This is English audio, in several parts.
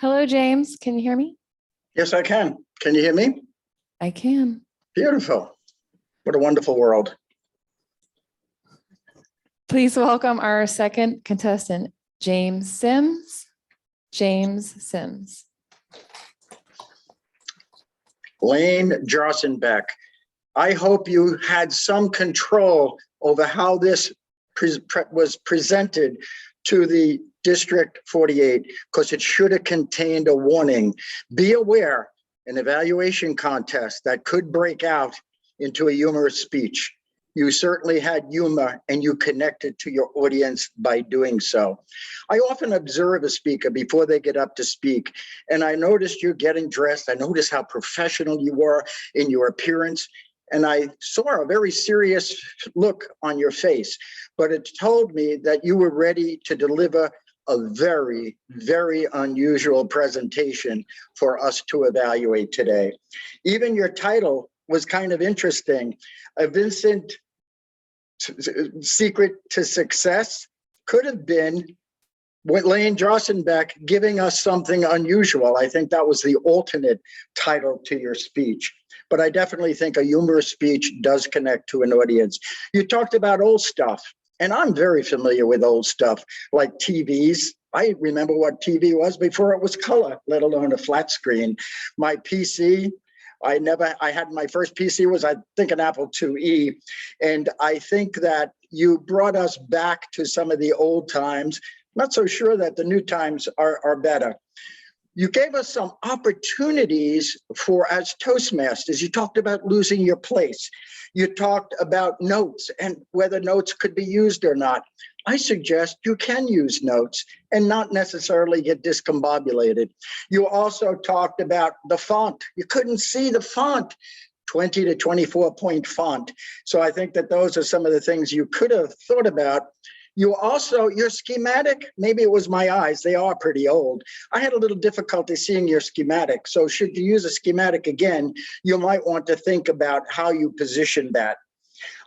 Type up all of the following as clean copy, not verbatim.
Hello, James. Can you hear me? Yes, I can. Can you hear me? I can. Beautiful. What a wonderful world. Please welcome our second contestant, James Sims. James Sims. Lane Jarsenbeck, I hope you had some control over how this was presented to the District 48, because it should have contained a warning. Be aware, an evaluation contest that could break out into a humorous speech. You certainly had humor and you connected to your audience by doing so. I often observe a speaker before they get up to speak, and I noticed you getting dressed. I noticed how professional you were in your appearance, and I saw a very serious look on your face, but it told me that you were ready to deliver a very, very unusual presentation for us to evaluate today. Even your title was kind of interesting. A Vincent Secret to Success could have been Lane Jarsenbeck giving us something unusual. I think that was the alternate title to your speech. But I definitely think a humorous speech does connect to an audience. You talked about old stuff, and I'm very familiar with old stuff like TVs. I remember what TV was before it was color, let alone a flat screen. My PC, I had my first PC was, I think, an Apple IIe. And I think that you brought us back to some of the old times. Not so sure that the new times are better. You gave us some opportunities for as Toastmasters. You talked about losing your place. You talked about notes and whether notes could be used or not. I suggest you can use notes and not necessarily get discombobulated. You also talked about the font. You couldn't see the font, 20 to 24 point font. So I think that those are some of the things you could have thought about. You also, your schematic, maybe it was my eyes, they are pretty old. I had a little difficulty seeing your schematic. So should you use a schematic again, you might want to think about how you position that.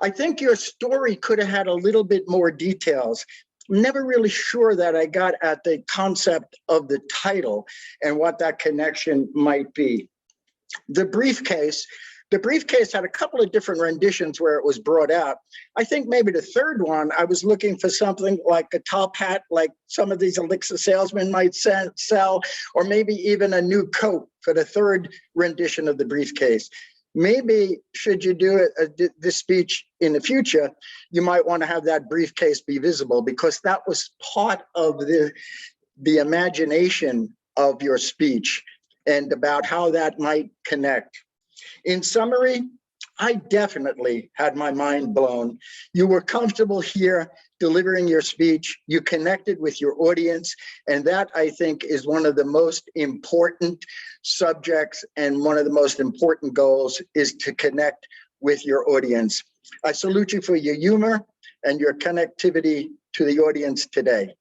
I think your story could have had a little bit more details. Never really sure that I got at the concept of the title and what that connection might be. The briefcase had a couple of different renditions where it was brought out. I think maybe the third one, I was looking for something like a top hat, like some of these Elixir salesmen might sell, or maybe even a new coat for the third rendition of the briefcase. Maybe should you do this speech in the future, you might want to have that briefcase be visible, because that was part of the imagination of your speech and about how that might connect. In summary, I definitely had my mind blown. You were comfortable here delivering your speech. You connected with your audience. And that, I think, is one of the most important subjects and one of the most important goals is to connect with your audience. I salute you for your humor and your connectivity to the audience today.